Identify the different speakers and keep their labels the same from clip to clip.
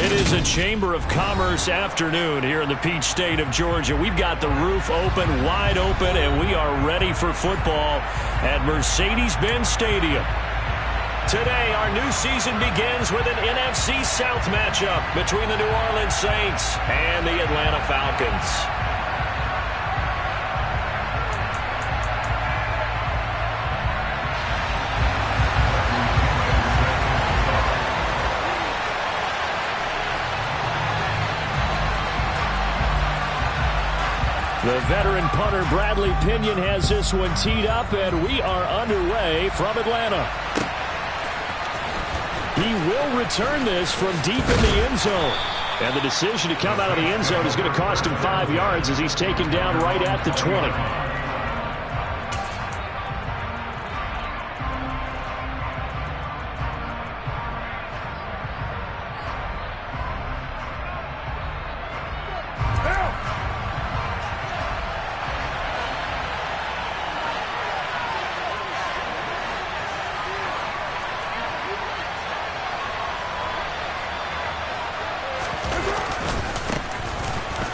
Speaker 1: It is a Chamber of Commerce afternoon here in the Peach State of Georgia. We've got the roof open, wide open, and we are ready for football at Mercedes-Benz Stadium. Today, our new season begins with an NFC South matchup between the New Orleans Saints and the Atlanta Falcons. The veteran punter Bradley Pinion has this one teed up, and we are underway from Atlanta. He will return this from deep in the end zone. And the decision to come out of the end zone is going to cost him 5 yards as he's taken down right at the 20.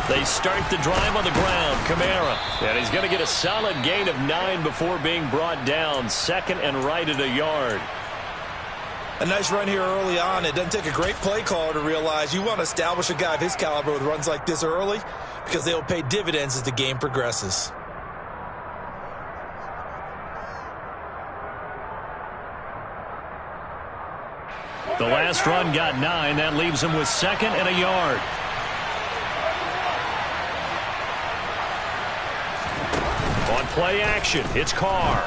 Speaker 1: They start the drive on the ground. Kamara. And he's going to get a solid gain of 9 before being brought down. Second and right at a yard.
Speaker 2: A nice run here early on. It doesn't take a great play caller to realize you want to establish a guy of his caliber with runs like this early because they'll pay dividends as the game progresses.
Speaker 1: The last run got 9. That leaves him with second and a yard. On play action, it's Carr.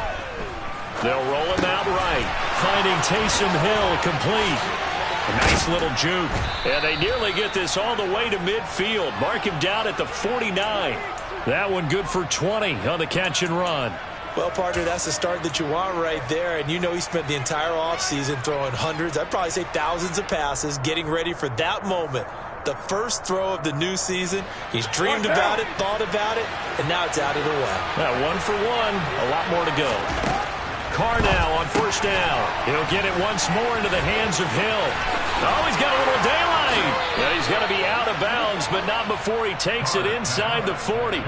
Speaker 1: They'll roll him out right. Finding Taysom Hill complete. A nice little juke. And they nearly get this all the way to midfield. Mark him down at the 49. That one good for 20 on the catch and run.
Speaker 2: Well, partner, that's the start that you want right there. And you know he spent the entire offseason throwing hundreds, I'd probably say thousands of passes, getting ready for that moment. The first throw of the new season. He's dreamed about it, thought about it, and now it's out of the way.
Speaker 1: Well, 1 for 1, a lot more to go. Carr now on first down. He'll get it once more into the hands of Hill. Oh, he's got a little daylight. Yeah, he's going to be out of bounds, but not before he takes it inside the 40.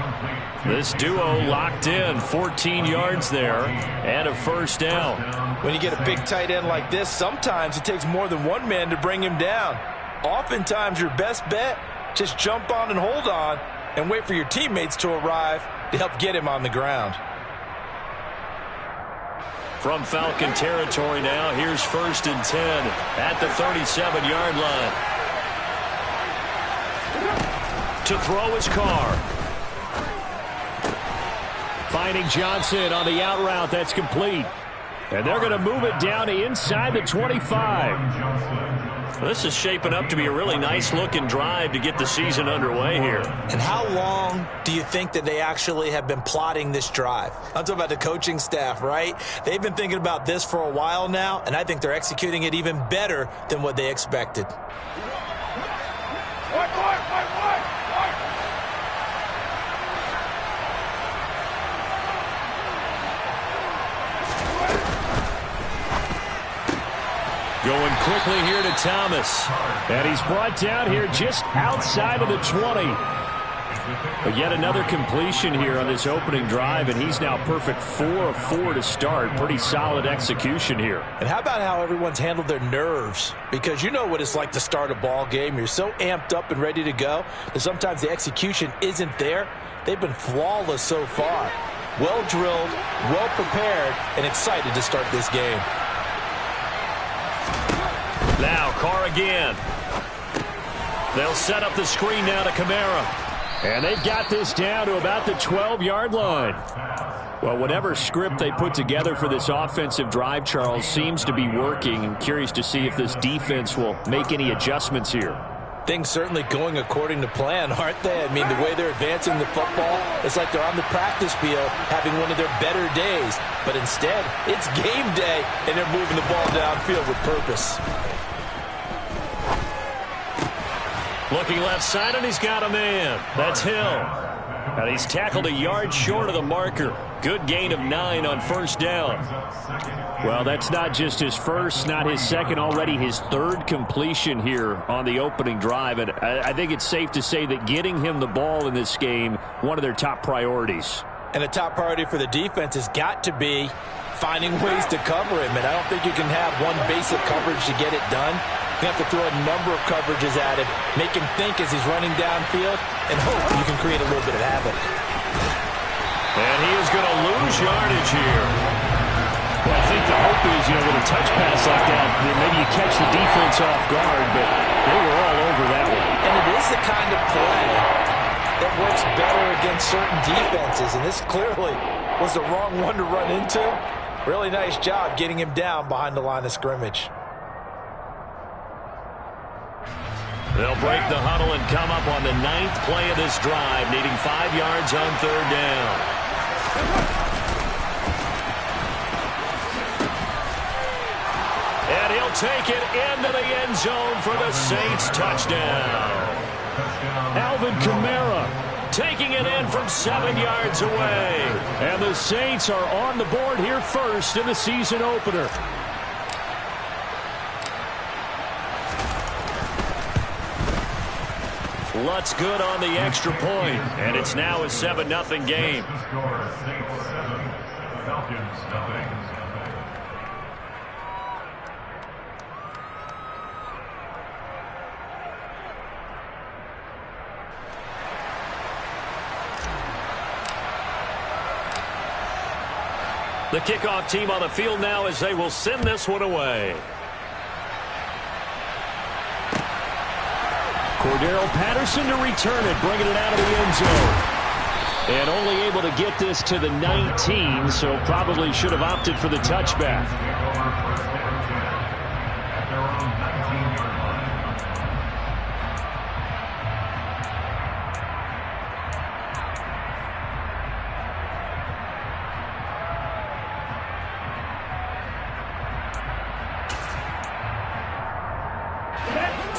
Speaker 1: This duo locked in, 14 yards there, and a first down.
Speaker 2: When you get a big tight end like this, sometimes it takes more than one man to bring him down. Oftentimes, your best bet, just jump on and hold on and wait for your teammates to arrive to help get him on the ground.
Speaker 1: From Falcon territory now, here's first and 10 at the 37-yard line. To throw is Carr. Finding Johnson on the out route. That's complete. And they're going to move it down inside the 25. This is shaping up to be a really nice-looking drive to get the season underway here.
Speaker 2: And how long do you think that they actually have been plotting this drive? I'm talking about the coaching staff, right? They've been thinking about this for a while now, and I think they're executing it even better than what they expected.
Speaker 1: Going quickly here to Thomas. And he's brought down here just outside of the 20. But yet another completion here on this opening drive, and he's now perfect 4 of 4 to start. Pretty solid execution here.
Speaker 2: And how about how everyone's handled their nerves? Because you know what it's like to start a ball game. You're so amped up and ready to go that sometimes the execution isn't there. They've been flawless so far. Well drilled, well prepared, and excited to start this game.
Speaker 1: Now Carr again. They'll set up the screen now to Kamara. And they've got this down to about the 12-yard line. Well, whatever script they put together for this offensive drive, Charles, seems to be working. I'm curious to see if this defense will make any adjustments here.
Speaker 2: Things certainly going according to plan, aren't they? I mean, the way they're advancing the football, it's like they're on the practice field having one of their better days. But instead, it's game day, and they're moving the ball downfield with purpose. Looking left side, and he's got a man. That's Hill.
Speaker 1: And he's tackled a yard short of the marker. Good gain of 9 on first down.
Speaker 3: Well, that's not just his first, not his second, already his third completion here on the opening drive. And I think it's safe to say that getting him the ball in this game, one of their top priorities.
Speaker 2: And the top priority for the defense has got to be finding ways to cover him. And I don't think you can have one basic coverage to get it done. You have to throw a number of coverages at him, make him think as he's running downfield, and hope you can create a little bit of havoc.
Speaker 1: And he is going to lose yardage here.
Speaker 3: Well, I think the hope is, with a touch pass like that, maybe you catch the defense off guard, but they were all over that one.
Speaker 2: And it is the kind of play that works better against certain defenses, and this clearly was the wrong one to run into. Really nice job getting him down behind the line of scrimmage.
Speaker 1: They'll break the huddle and come up on the 9th play of this drive, needing 5 yards on third down. And he'll take it into the end zone for the Saints touchdown.
Speaker 3: Alvin Kamara
Speaker 1: taking it in from 7 yards away.
Speaker 3: And the Saints are on the board here first in the season opener.
Speaker 1: Lutz good on the extra point, and it's now a 7-0 game. The kickoff team on the field now as they will send this one away.
Speaker 3: Cordero Patterson to return it, bringing it out of the end zone. And only able to get this to the 19, so probably should have opted for the touchback.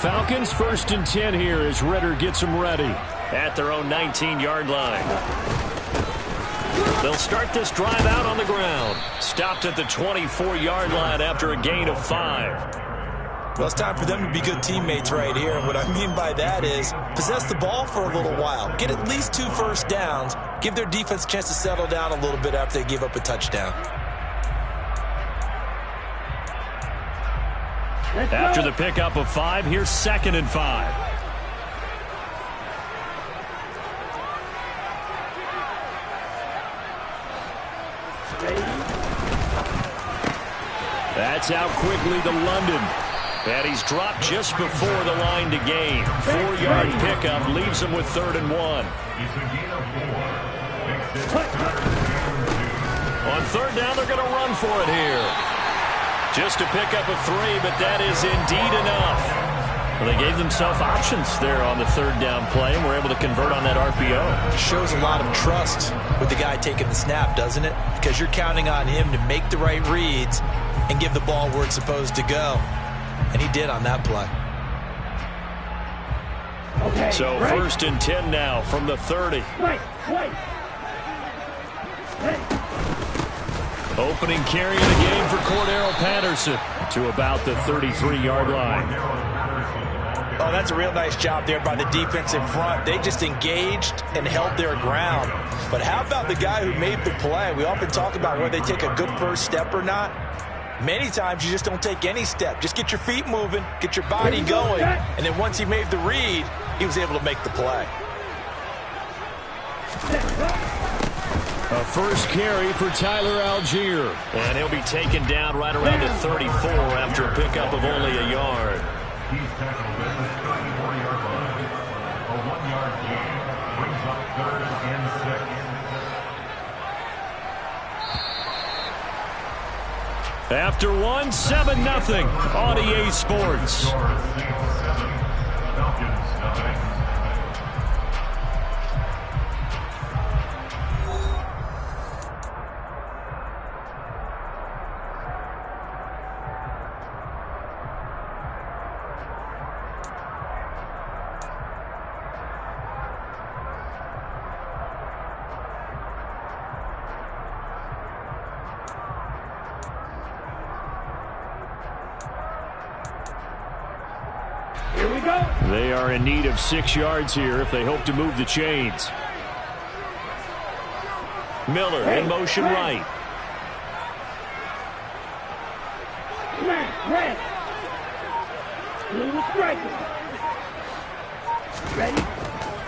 Speaker 3: Falcons 1st and 10 here as Ritter gets them ready.
Speaker 1: At their own 19-yard line. They'll start this drive out on the ground. Stopped at the 24-yard line after a gain of 5.
Speaker 2: Well, it's time for them to be good teammates right here. And what I mean by that is possess the ball for a little while. Get at least 2 first downs. Give their defense a chance to settle down a little bit after they give up a touchdown.
Speaker 1: After the pickup of 5, here's 2nd and 5. That's out quickly to London. And he's dropped just before the line to gain. 4-yard pickup leaves him with 3rd and 1. On 3rd down, they're going to run for it here. Just to pick up a 3, but that is indeed enough. Well, they gave themselves options there on the 3rd down play, and were able to convert on that RPO.
Speaker 2: Shows a lot of trust with the guy taking the snap, doesn't it? Because you're counting on him to make the right reads and give the ball where it's supposed to go. And he did on that play.
Speaker 1: Okay, so right. 1st and 10 now from the 30. Right. Opening carry of the game for Cordero Patterson to about the 33-yard line.
Speaker 2: Oh, that's a real nice job there by the defense in front. They just engaged and held their ground. But how about the guy who made the play? We often talk about whether they take a good first step or not. Many times you just don't take any step. Just get your feet moving, get your body going, and then once he made the read, he was able to make the play.
Speaker 3: A first carry for Tyler Algier.
Speaker 1: And he'll be taken down right around the 34 after a pickup of only a yard. He's tackled at the 34-yard line. A 1-yard gain brings up 3rd and 6. After 1, 7-0 on EA Sports.
Speaker 4: Here we go.
Speaker 3: They are in need of 6 yards here if they hope to move the chains. Miller in motion right.
Speaker 4: Red. Blue striker. Ready?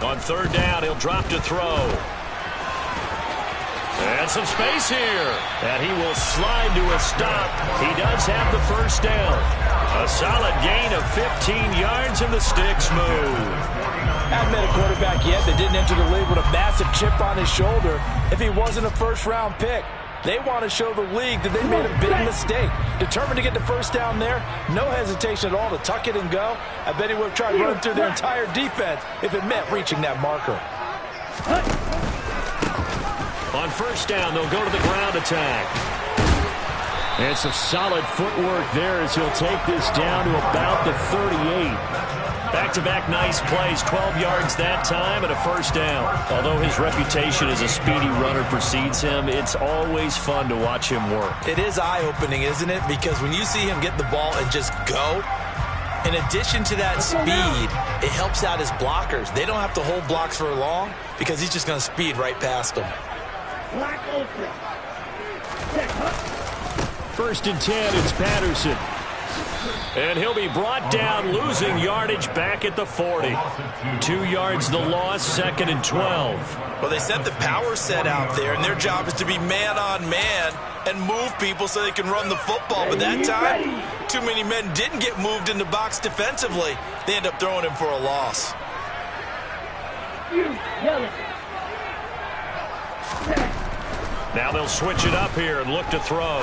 Speaker 1: On third down, he'll drop to throw. And some space here. And he will slide to a stop. He does have the first down. A solid gain of 15 yards, and the sticks move.
Speaker 2: Haven't met a quarterback yet that didn't enter the league with a massive chip on his shoulder if he wasn't a first-round pick. They want to show the league that they made a big mistake. Determined to get the first down there, no hesitation at all to tuck it and go. I bet he would have tried running through their entire defense if it meant reaching that marker.
Speaker 1: On first down, they'll go to the ground attack.
Speaker 3: And some solid footwork there as he'll take this down to about the 38.
Speaker 1: Back-to-back nice plays, 12 yards that time and a first down. Although his reputation as a speedy runner precedes him, it's always fun to watch him work.
Speaker 2: It is eye-opening, isn't it? Because when you see him get the ball and just go, in addition to that speed, it helps out his blockers. They don't have to hold blocks for long because he's just going to speed right past them.
Speaker 4: Black Ultra.
Speaker 3: First and 10, it's Patterson.
Speaker 1: And he'll be brought down, losing yardage back at the 40. 2 yards the loss, second and 12.
Speaker 2: Well, they set the power set out there, and their job is to be man-on-man and move people so they can run the football. But that time, too many men didn't get moved in the box defensively. They end up throwing him for a loss.
Speaker 1: Now they'll switch it up here and look to throw.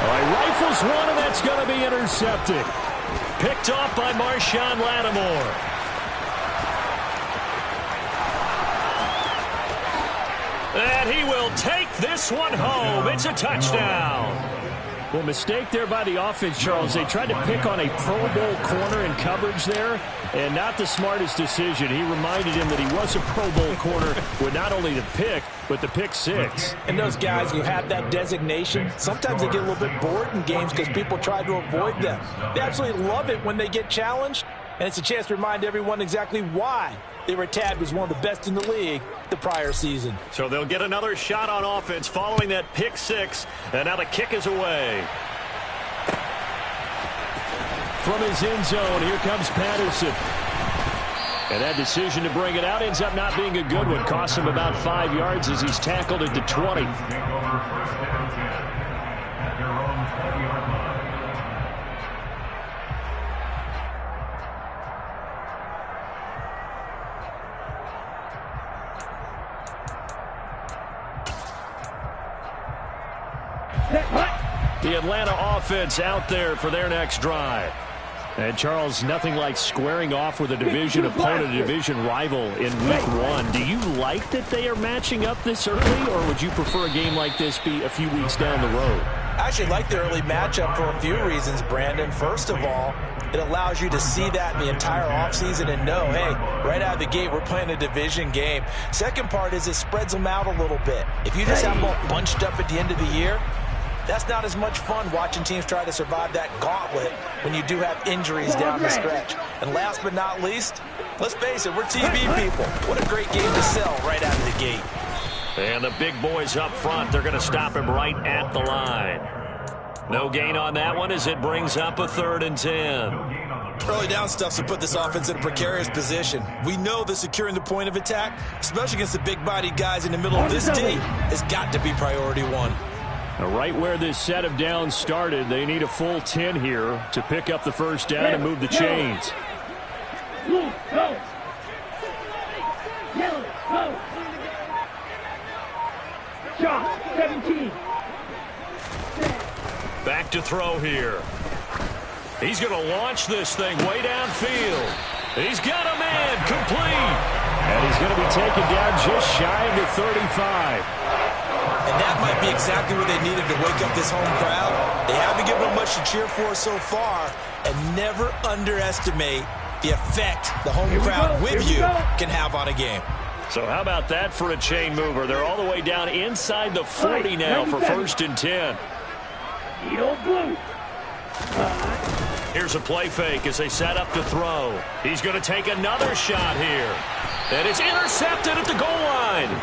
Speaker 3: All right, rifles one, and that's going to be intercepted.
Speaker 1: Picked off by Marshawn Lattimore. And he will take this one home. It's a touchdown.
Speaker 3: Well, mistake there by the offense, Charles. They tried to pick on a Pro Bowl corner in coverage there, and not the smartest decision. He reminded him that he was a Pro Bowl corner with not only the pick, but the pick six.
Speaker 2: And those guys who have that designation, sometimes they get a little bit bored in games because people try to avoid them. They absolutely love it when they get challenged, and it's a chance to remind everyone exactly why they were tabbed as one of the best in the league the prior season.
Speaker 1: So they'll get another shot on offense following that pick six, and now the kick is away.
Speaker 3: From his end zone, here comes Patterson. And that decision to bring it out ends up not being a good one. Costs him about 5 yards as he's tackled at the 20. The Atlanta offense out there for their next drive. And, Charles, nothing like squaring off with a division opponent, a division rival in week one. Do you like that they are matching up this early, or would you prefer a game like this be a few weeks down the road?
Speaker 2: I actually like the early matchup for a few reasons, Brandon. First of all, it allows you to see that in the entire offseason and know, hey, right out of the gate, we're playing a division game. Second part is it spreads them out a little bit. If you just have them all bunched up at the end of the year, that's not as much fun watching teams try to survive that gauntlet when you do have injuries down the stretch. And last but not least, let's face it, we're TV people. What a great game to sell right out of the gate.
Speaker 1: And the big boys up front, they're going to stop him right at the line. No gain on that one as it brings up a 3rd and 10.
Speaker 2: Early down stuff to put this offense in a precarious position. We know that securing the point of attack, especially against the big-bodied guys in the middle of this D, has got to be priority one.
Speaker 3: Right where this set of downs started, they need a full 10 here to pick up the first down and move the chains.
Speaker 4: Blue, go. Yellow, go. Shot, 17.
Speaker 1: Back to throw here. He's going to launch this thing way downfield. He's got a man complete.
Speaker 3: And he's going to be taken down just shy of the 35.
Speaker 2: And that might be exactly what they needed to wake up this home crowd. They haven't given them much to cheer for so far, and never underestimate the effect the home crowd with you can have on a game.
Speaker 1: So how about that for a chain mover? They're all the way down inside the 40 now for 1st and 10.
Speaker 4: Blue.
Speaker 1: Here's a play fake as they set up to throw. He's going to take another shot here. And it's intercepted at the goal line.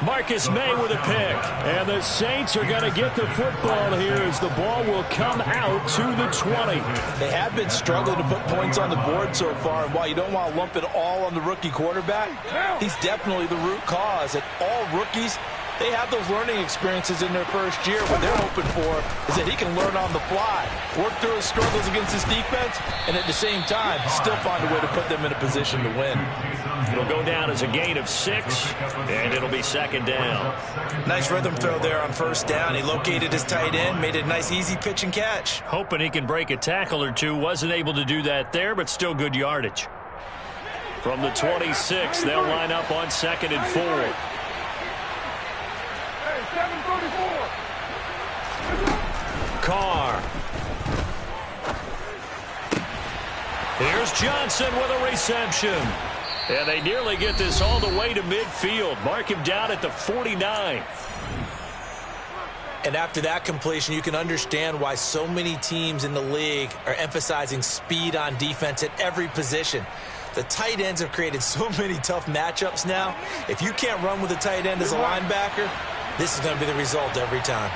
Speaker 1: Marcus May with a pick.
Speaker 3: And the Saints are going to get the football here as the ball will come out to the 20.
Speaker 2: They have been struggling to put points on the board so far, and while you don't want to lump it all on the rookie quarterback, he's definitely the root cause. And all rookies, they have those learning experiences in their first year. What they're hoping for is that he can learn on the fly, work through his struggles against his defense, and at the same time, still find a way to put them in a position to win.
Speaker 1: It'll go down as a gain of 6, and it'll be second down.
Speaker 2: Nice rhythm throw there on first down. He located his tight end, made it a nice, easy pitch and catch.
Speaker 1: Hoping he can break a tackle or two. Wasn't able to do that there, but still good yardage. From the 26, they'll line up on 2nd and 4. Carr. Here's Johnson with a reception. And they nearly get this all the way to midfield. Mark him down at the 49.
Speaker 2: And after that completion, you can understand why so many teams in the league are emphasizing speed on defense at every position. The tight ends have created so many tough matchups now. If you can't run with a tight end as a linebacker, this is going to be the result every time.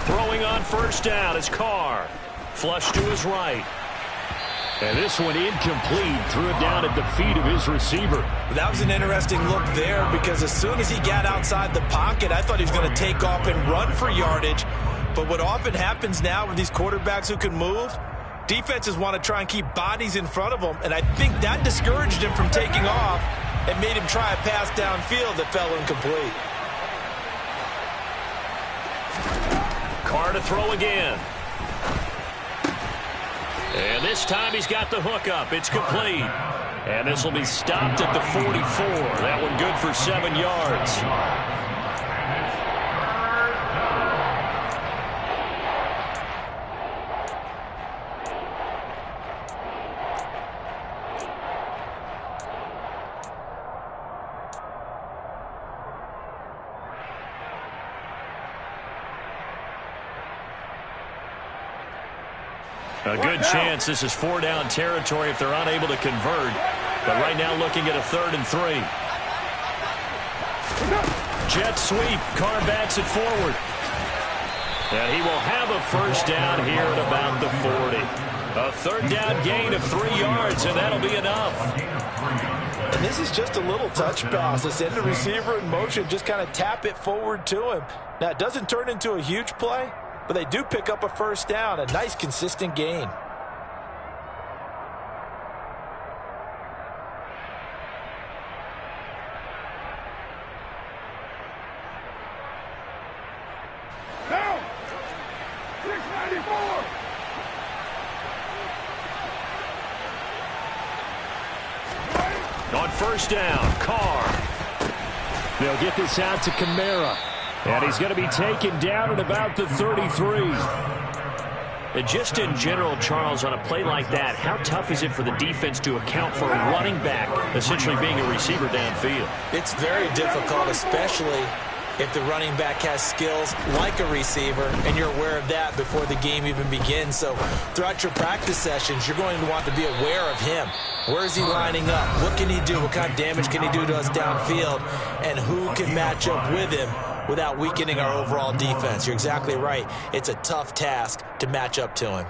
Speaker 1: Throwing on first down is Carr. Flush to his right.
Speaker 3: And this one incomplete. Threw it down at the feet of his receiver.
Speaker 2: That was an interesting look there because as soon as he got outside the pocket, I thought he was going to take off and run for yardage. But what often happens now with these quarterbacks who can move, defenses want to try and keep bodies in front of them, and I think that discouraged him from taking off and made him try a pass downfield that fell incomplete.
Speaker 1: Carr to throw again. And this time he's got the hook up. It's complete. And this will be stopped at the 44. That one good for 7 yards. A good chance this is 4-down territory if they're unable to convert. But right now looking at a 3rd and 3. Jet sweep. Carr backs it forward. And he will have a first down here at about the 40. A 3rd down gain of 3 yards, and that'll be enough.
Speaker 2: And this is just a little touch pass. They send the receiver in motion, just kind of tap it forward to him. Now, it doesn't turn into a huge play, but they do pick up a first down, a nice consistent gain.
Speaker 4: Down. 694.
Speaker 1: On first down, Carr.
Speaker 3: They'll get this out to Kamara. And he's going to be taken down at about the 33.
Speaker 1: And just in general, Charles, on a play like that, how tough is it for the defense to account for a running back essentially being a receiver downfield?
Speaker 2: It's very difficult, especially if the running back has skills like a receiver, and you're aware of that before the game even begins. So throughout your practice sessions, you're going to want to be aware of him. Where is he lining up? What can he do? What kind of damage can he do to us downfield? And who can match up with him without weakening our overall defense? You're exactly right. It's a tough task to match up to him.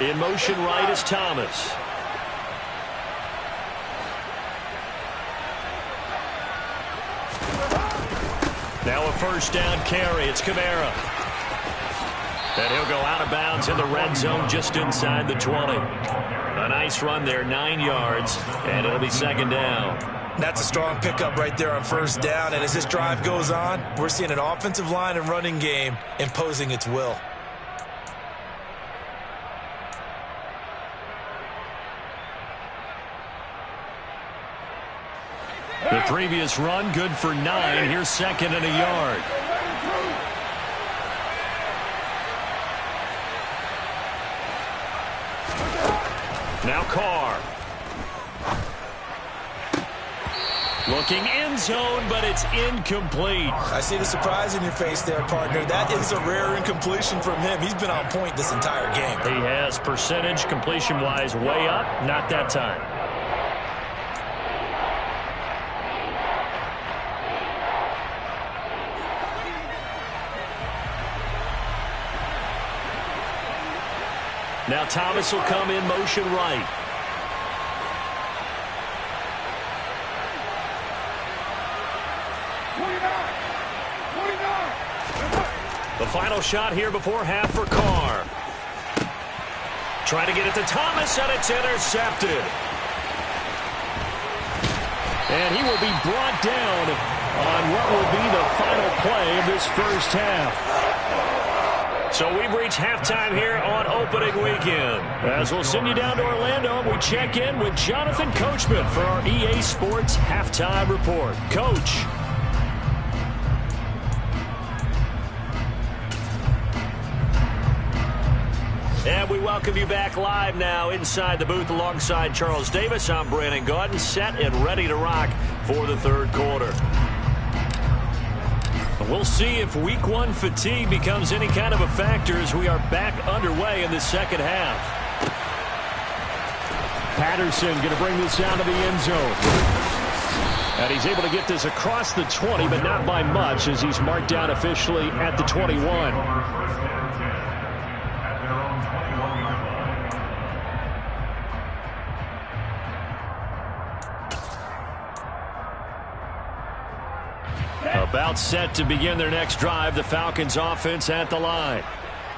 Speaker 1: In motion right is Thomas. Now a first down carry. It's Kamara. And he'll go out of bounds in the red zone just inside the 20. A nice run there, 9 yards, and it'll be second down.
Speaker 2: That's a strong pickup right there on first down, and as this drive goes on, we're seeing an offensive line and running game imposing its will.
Speaker 1: The previous run, good for 9. Here's second and a yard. Now Carr. Looking end zone, but it's incomplete.
Speaker 2: I see the surprise in your face there, partner. That is a rare incompletion from him. He's been on point this entire game.
Speaker 1: He has percentage completion-wise way up. Not that time. Now Thomas will come in motion right. The final shot here before half for Carr. Trying to get it to Thomas, and it's intercepted. And he will be brought down on what will be the final play of this first half. So we've reached halftime here on opening weekend. As we'll send you down to Orlando, and we check in with Jonathan Coachman for our EA Sports Halftime Report. Coach. And we welcome you back live now inside the booth alongside Charles Davis. I'm Brandon Gaudin, set and ready to rock for the third quarter. We'll see if week one fatigue becomes any kind of a factor as we are back underway in the second half.
Speaker 3: Patterson going to bring this down to the end zone. And he's able to get this across the 20, but not by much as he's marked down officially at the 21.
Speaker 1: About set to begin their next drive, the Falcons offense at the line.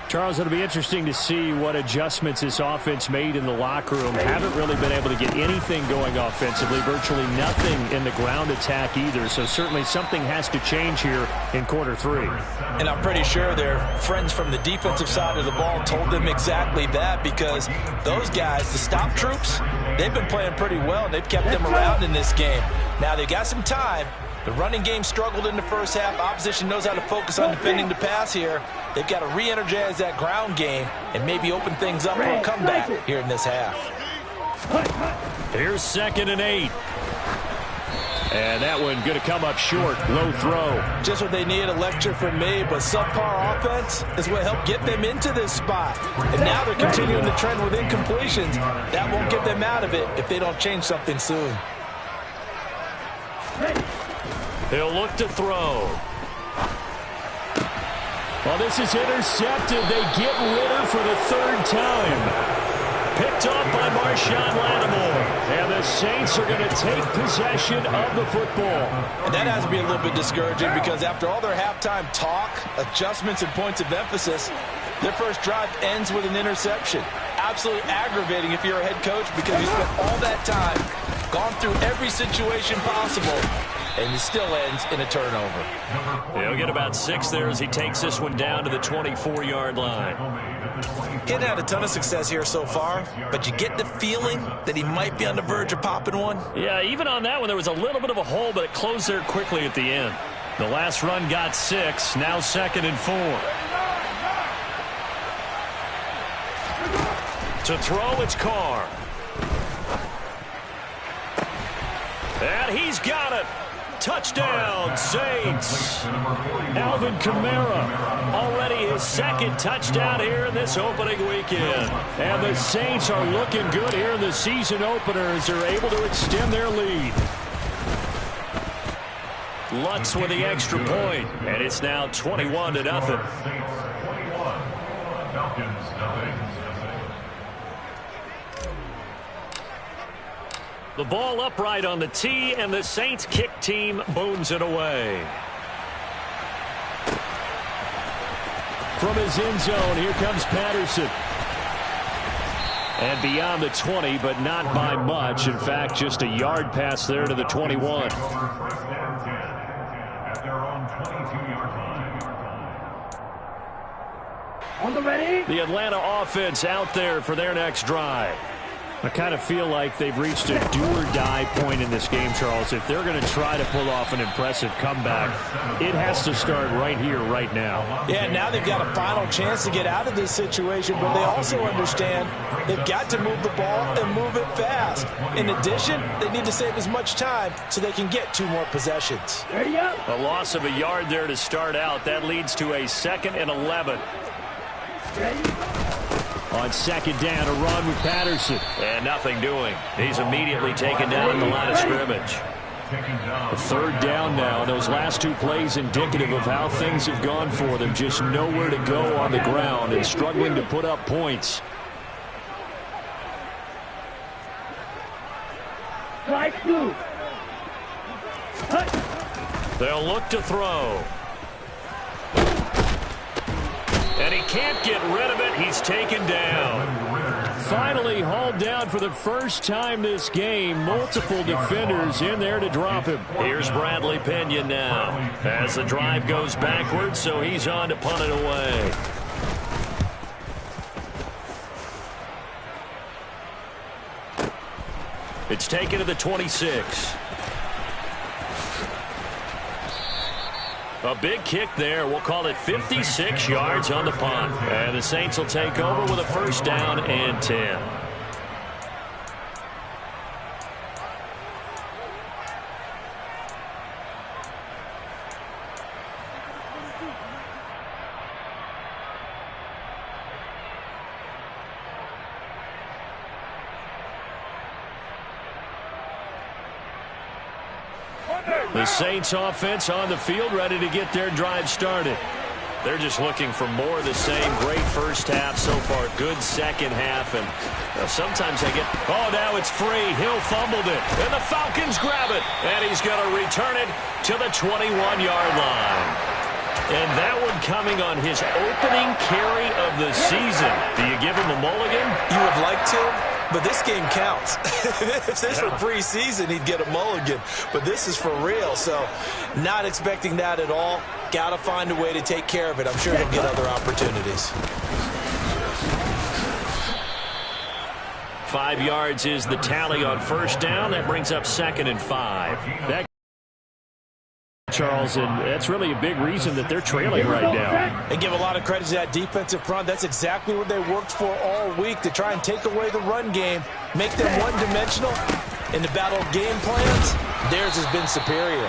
Speaker 3: Charles, it'll be interesting to see what adjustments this offense made in the locker room. Haven't really been able to get anything going offensively, virtually nothing in the ground attack either. So certainly something has to change here in quarter three.
Speaker 2: And I'm pretty sure their friends from the defensive side of the ball told them exactly that, because those guys, the stop troops, they've been playing pretty well. They've kept them around in this game. Now they got some time. The running game struggled in the first half. Opposition knows how to focus on defending the pass here. They've got to re-energize that ground game and maybe open things up for a comeback here in this half.
Speaker 1: Here's second and 8.
Speaker 3: And that one going to come up short. Low throw.
Speaker 2: Just what they need, a lecture from me, but subpar offense is what helped get them into this spot. And now they're continuing the trend with incompletions. That won't get them out of it if they don't change something soon.
Speaker 1: He'll look to throw.
Speaker 3: Well, this is intercepted. They get Ritter for the third time.
Speaker 1: Picked off by Marshawn Lattimore.
Speaker 3: And the Saints are going to take possession of the football.
Speaker 2: And that has to be a little bit discouraging, because after all their halftime talk, adjustments, and points of emphasis, their first drive ends with an interception. Absolutely aggravating if you're a head coach, because you spent all that time, gone through every situation possible, and it still ends in a turnover.
Speaker 1: He'll get about 6 there as he takes this one down to the 24-yard line.
Speaker 2: He hadn't had a ton of success here so far, but you get the feeling that he might be on the verge of popping one.
Speaker 1: Yeah, even on that one, there was a little bit of a hole, but it closed there quickly at the end. The last run got 6, now second and 4. To throw, it's Carr. And he's got it. Touchdown, Saints. Alvin Kamara, already his second touchdown here in this opening weekend.
Speaker 3: And the Saints are looking good here in the season opener as they're able to extend their lead.
Speaker 1: Lutz with the extra point, and it's now 21-0. The ball upright on the tee, and the Saints kick team booms it away.
Speaker 3: From his end zone, here comes Patterson. And beyond the 20, but not by much. In fact, just a yard pass there to the 21.
Speaker 1: The Atlanta offense out there for their next drive.
Speaker 3: I kind of feel like they've reached a do-or-die point in this game, Charles. If they're going to try to pull off an impressive comeback, it has to start right here, right now.
Speaker 2: Yeah, now they've got a final chance to get out of this situation, but they also understand they've got to move the ball and move it fast. In addition, they need to save as much time so they can get 2 more possessions.
Speaker 1: A loss of a yard there to start out. That leads to a 2nd and 11.
Speaker 3: On 2nd down, a run with Patterson.
Speaker 1: And nothing doing. He's immediately taken down at the line of scrimmage.
Speaker 3: A 3rd down now. Those last 2 plays indicative of how things have gone for them. Just nowhere to go on the ground and struggling to put up points.
Speaker 1: They'll look to throw. And he can't get rid of it. He's taken down.
Speaker 3: Finally hauled down for the first time this game. Multiple defenders in there to drop him.
Speaker 1: Here's Bradley Pinion now as the drive goes backwards, so he's on to punt it away. It's taken to the 26. A big kick there. We'll call it 56 yards on the punt. And the Saints will take over with a 1st down and 10. The Saints offense on the field, ready to get their drive started. They're just looking for more of the same. Great first half so far. Good second half. And sometimes they get... Oh, now it's free. Hill fumbled it. And the Falcons grab it. And he's going to return it to the 21-yard line. And that one coming on his opening carry of the season. Do you give him a mulligan?
Speaker 2: You would like to, but this game counts. If this were preseason, he'd get a mulligan. But this is for real, so not expecting that at all. Got to find a way to take care of it. I'm sure he'll get other opportunities.
Speaker 1: 5 yards is the tally on 1st down. That brings up 2nd and 5.
Speaker 3: That, Charles, and that's really a big reason that they're trailing right now.
Speaker 2: And give a lot of credit to that defensive front. That's exactly what they worked for all week, to try and take away the run game, make them one-dimensional. In the battle of game plans, theirs has been superior.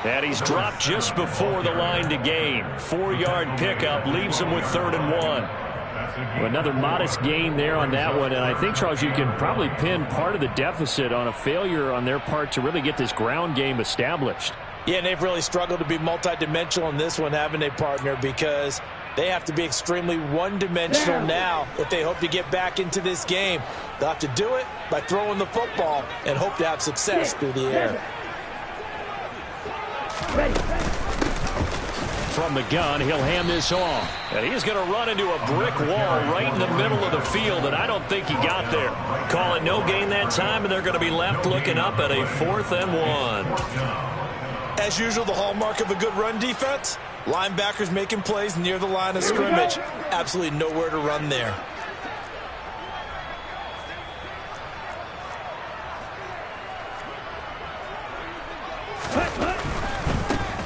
Speaker 1: And he's dropped just before the line to gain. 4-yard pickup leaves him with 3rd and 1.
Speaker 3: Well, another modest gain there on that one, and I think, Charles, you can probably pin part of the deficit on a failure on their part to really get this ground game established.
Speaker 2: Yeah, and they've really struggled to be multidimensional in this one, haven't they, partner? Because they have to be extremely one-dimensional now if they hope to get back into this game. They'll have to do it by throwing the football and hope to have success through the air.
Speaker 3: From the gun, he'll hand this off.
Speaker 1: And he's going to run into a brick wall right in the middle of the field, and I don't think he got there. Call it no gain that time, and they're going to be left looking up at a 4th and 1.
Speaker 2: As usual, the hallmark of a good run defense, linebackers making plays near the line of scrimmage. Absolutely nowhere to run there.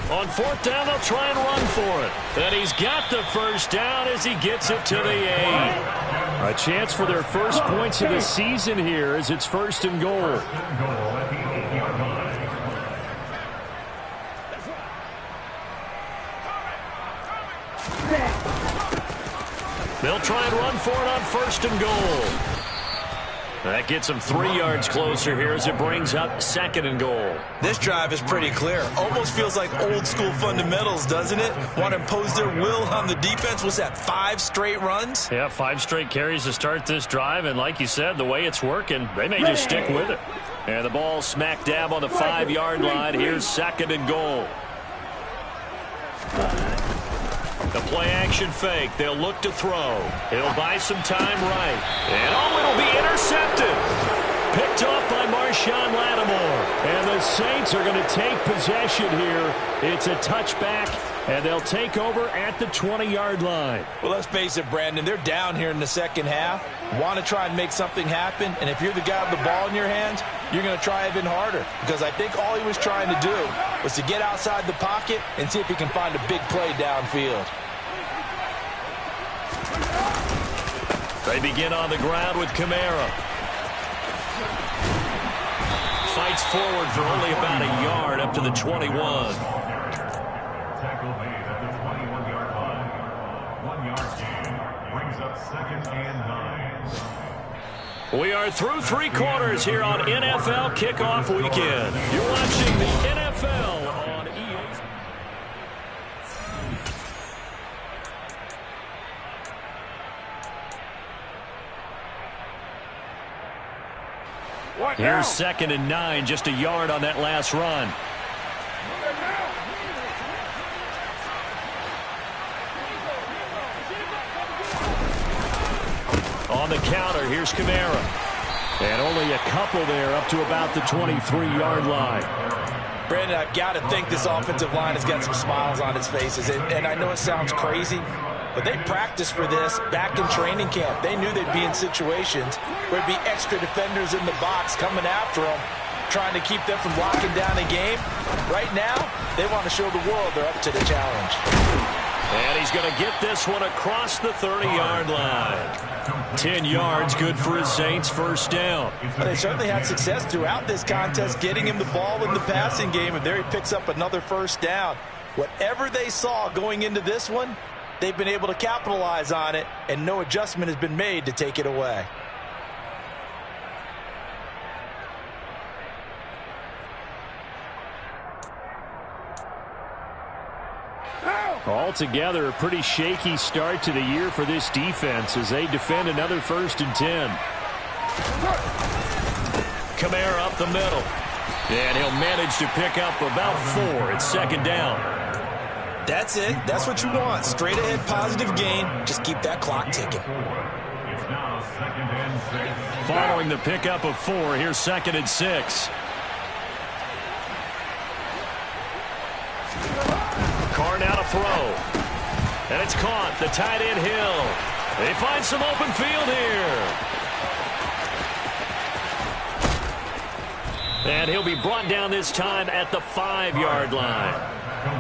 Speaker 1: On 4th down, they'll try and run for it. And he's got the 1st down as he gets it to the 8.
Speaker 3: A chance for their first points of the season here as it's 1st and goal.
Speaker 1: They'll try and run for it on 1st and goal. That gets them 3 yards closer here as it brings up 2nd and goal.
Speaker 2: This drive is pretty clear. Almost feels like old school fundamentals, doesn't it? Want to impose their will on the defense. Was that 5 straight runs?
Speaker 1: Yeah, 5 straight carries to start this drive. And like you said, the way it's working, they may just stick with it. And the ball smack dab on the 5-yard line. Here's 2nd and goal. The play-action fake. They'll look to throw. He'll buy some time right. And, oh, it'll be intercepted. Picked off by Marshawn Lattimore.
Speaker 3: And the Saints are are going to take possession here. It's a touchback, and they'll take over at the 20-yard line.
Speaker 2: Well, let's face it, Brandon. They're down here in the second half. Want to try and make something happen, and if you're the guy with the ball in your hands, you're going to try even harder, because I think all he was trying to do was to get outside the pocket and see if he can find a big play downfield.
Speaker 1: They begin on the ground with Kamara. Fights forward for only about a yard up to the 21.
Speaker 5: Tackle made at the 21-yard line. 1 yard gain brings up 2nd and 9.
Speaker 1: We are through 3 quarters here on NFL Kickoff Weekend. You're watching the NFL on EA. Here's 2nd and 9, just a yard on that last run. On the counter, here's Kamara. And only a couple there up to about the 23-yard line.
Speaker 2: Brandon, I've got to think this offensive line has got some smiles on its faces. And I know it sounds crazy, but they practiced for this back in training camp. They knew they'd be in situations where there'd be extra defenders in the box coming after them, trying to keep them from locking down a game. Right now, they want to show the world they're up to the challenge.
Speaker 1: And he's going to get this one across the 30-yard line. 10 yards, good for his Saints, first down.
Speaker 2: Well, they certainly had success throughout this contest, getting him the ball in the passing game, and there he picks up another first down. Whatever they saw going into this one, they've been able to capitalize on it, and no adjustment has been made to take it away.
Speaker 3: Altogether, a pretty shaky start to the year for this defense as they defend another 1st and 10.
Speaker 1: Kamara up the middle. And he'll manage to pick up about 4. It's 2nd down.
Speaker 2: That's it. That's what you want. Straight ahead positive gain. Just keep that clock ticking.
Speaker 5: It's now 2nd and 6.
Speaker 1: Following the pickup of 4, here's 2nd and 6. Carr now to throw. And it's caught. The tight end Hill. They find some open field here. And he'll be brought down this time at the 5-yard line.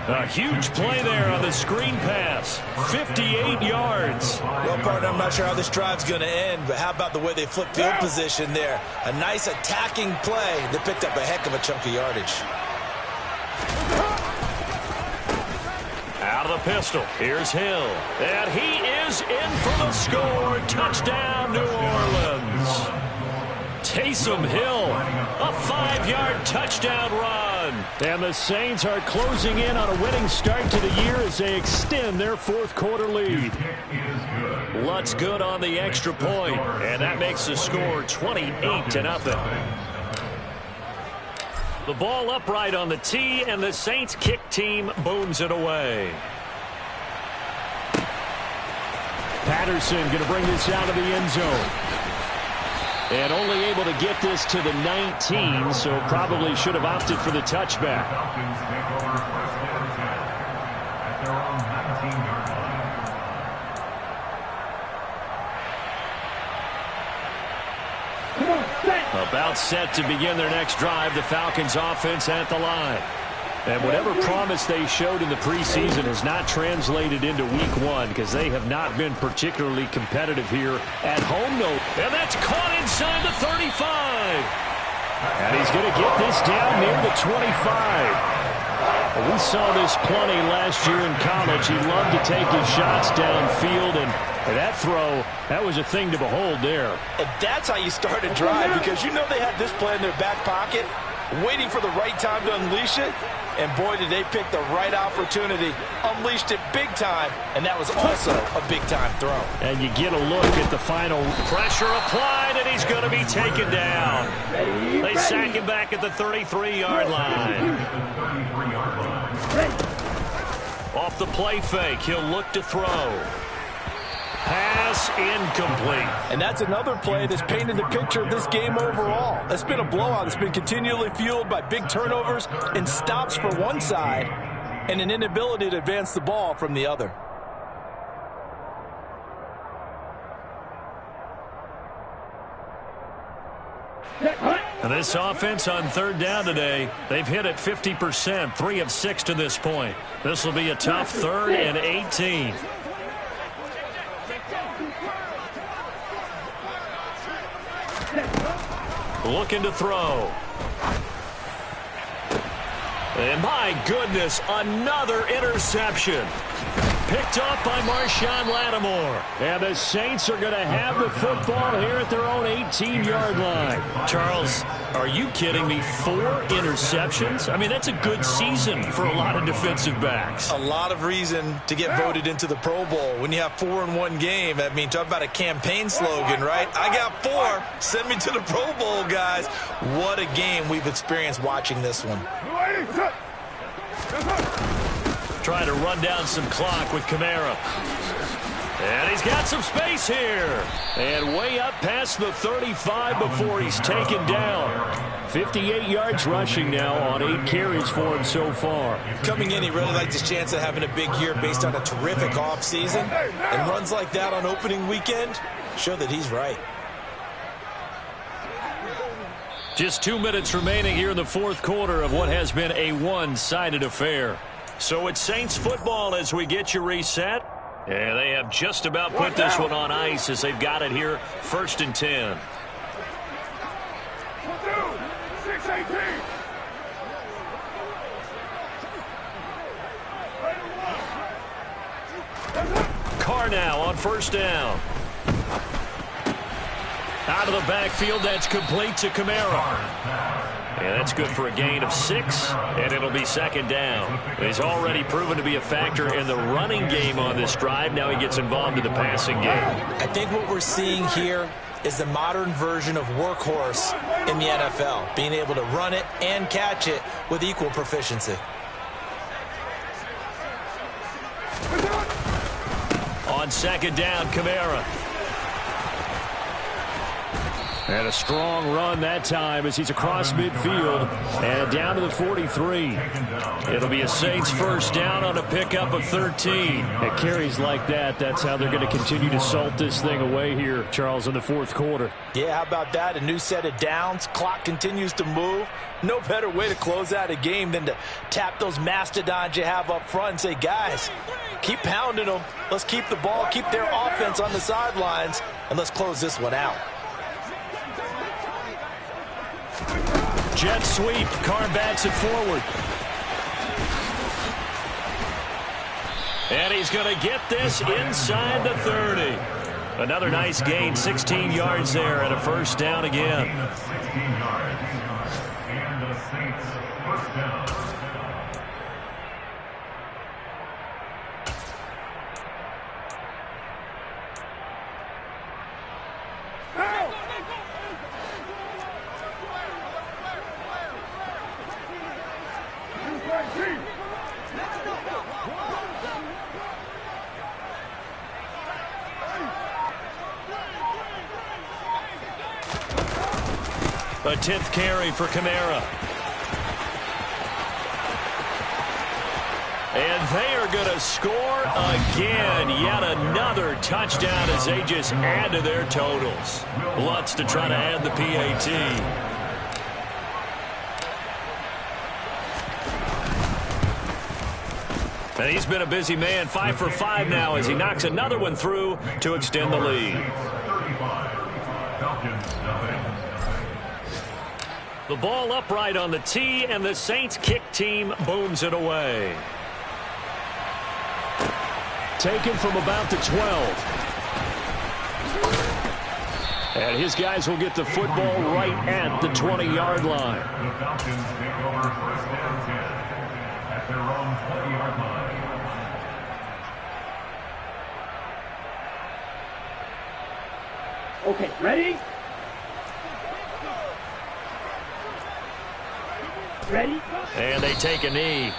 Speaker 1: A huge play there on the screen pass. 58 yards.
Speaker 2: Well, partner, I'm not sure how this drive's going to end, but how about the way they flip field position there? A nice attacking play that picked up a heck of a chunk of yardage.
Speaker 1: Out of the pistol. Here's Hill. And he is in for the score. Touchdown, New Orleans. Taysom Hill, a 5-yard touchdown run.
Speaker 3: And the Saints are closing in on a winning start to the year as they extend their 4th quarter lead.
Speaker 1: Lutz good on the extra point, and that makes the score 28-0. The ball upright on the tee, and the Saints kick team booms it away.
Speaker 3: Patterson going to bring this out of the end zone. And only able to get this to the 19, so probably should have opted for the touchback.
Speaker 5: Falcons take over 1st and 10 at their own 19-yard line.
Speaker 1: About set to begin their next drive, the Falcons offense at the line.
Speaker 3: And whatever promise they showed in the preseason has not translated into week 1 because they have not been particularly competitive here at home.
Speaker 1: And that's caught inside the 35.
Speaker 3: And he's going to get this down near the 25. We saw this plenty last year in college. He loved to take his shots downfield, and that throw, that was a thing to behold there.
Speaker 2: And that's how you start a drive, because you know they had this play in their back pocket, waiting for the right time to unleash it. And boy, did they pick the right opportunity, unleashed it big time, and that was also a big-time throw.
Speaker 3: And you get a look at the final.
Speaker 1: Pressure applied, and he's going to be taken down. They sack him back at the 33-yard line. Off the play fake, he'll look to throw. Pass incomplete.
Speaker 2: And that's another play that's painted the picture of this game overall. It's been a blowout. It's been continually fueled by big turnovers and stops for one side and an inability to advance the ball from the other.
Speaker 1: And this offense on third down today, they've hit it 50%, 3 of 6 to this point. This will be a tough 3rd and 18. Looking to throw. And my goodness, another interception. Picked off by Marshawn Lattimore.
Speaker 3: And the Saints are going to have the football here at their own 18-yard line.
Speaker 1: Charles, are you kidding me? 4 interceptions? I mean, that's a good season for a lot of defensive backs.
Speaker 2: A lot of reason to get voted into the Pro Bowl. When you have 4 in one game, I mean, talk about a campaign slogan, right? I got 4. Send me to the Pro Bowl, guys. What a game we've experienced watching this one.
Speaker 1: Trying to run down some clock with Kamara. And he's got some space here. And way up past the 35 before he's taken down.
Speaker 3: 58 yards rushing now on 8 carries for him so far.
Speaker 2: Coming in, he really likes his chance of having a big year based on a terrific offseason. And runs like that on opening weekend show that he's right.
Speaker 1: Just 2 minutes remaining here in the fourth quarter of what has been a one-sided affair. So it's Saints football as we get you reset. And they have just about put this one on ice as they've got it here, 1st and 10.
Speaker 4: 6-18.
Speaker 1: Carr now on 1st down. Out of the backfield, that's complete to Kamara. And that's good for a gain of 6, and it'll be 2nd down. He's already proven to be a factor in the running game on this drive. Now he gets involved in the passing game.
Speaker 2: I think what we're seeing here is the modern version of workhorse in the NFL, being able to run it and catch it with equal proficiency.
Speaker 1: On 2nd down, Kamara.
Speaker 3: And a strong run that time as he's across midfield and down to the 43.
Speaker 1: It'll be a Saints 1st down on a pickup of 13.
Speaker 3: At carries like that, that's how they're going to continue to salt this thing away here, Charles, in the fourth quarter.
Speaker 2: Yeah, how about that? A new set of downs. Clock continues to move. No better way to close out a game than to tap those mastodons you have up front and say, guys, keep pounding them. Let's keep the ball, keep their offense on the sidelines, and let's close this one out.
Speaker 1: Jet sweep. Carr bats it forward. And he's going to get this inside the 30. Another nice gain, 16 yards there, and a 1st down again.
Speaker 5: 16 yards. And the Saints 1st down.
Speaker 1: A 10th carry for Kamara. And they are going to score again. Yet another touchdown as they just add to their totals. Lutz to try to add the PAT. And he's been a busy man, 5 for 5 now as he knocks another one through to extend the lead. The ball upright on the tee, and the Saints kick team booms it away.
Speaker 3: Taken from about the 12. And his guys will get the football right at the 20-yard line.
Speaker 5: The Falcons take over 1st and 10 at their own 20-yard line.
Speaker 4: Okay, ready? Ready?
Speaker 1: And they take a knee.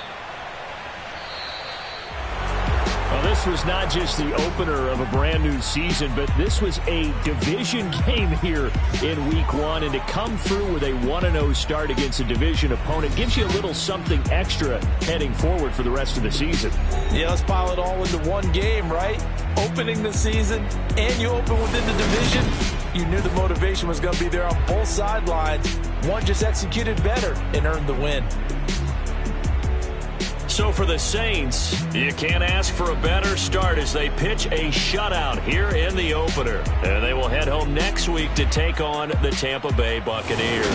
Speaker 1: Well, this was not just the opener of a brand new season, but this was a division game here in week 1. And to come through with a 1-0 start against a division opponent gives you a little something extra heading forward for the rest of the season.
Speaker 2: Yeah, let's pile it all into one game, right? Opening the season, and you open within the division. You knew the motivation was going to be there on both sidelines. One just executed better and earned the win.
Speaker 1: So for the Saints, you can't ask for a better start as they pitch a shutout here in the opener. And they will head home next week to take on the Tampa Bay Buccaneers.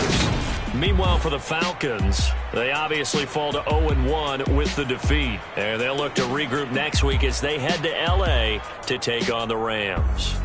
Speaker 1: Meanwhile, for the Falcons, they obviously fall to 0-1 with the defeat. And they'll look to regroup next week as they head to L.A. to take on the Rams.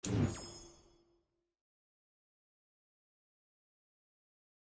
Speaker 5: line.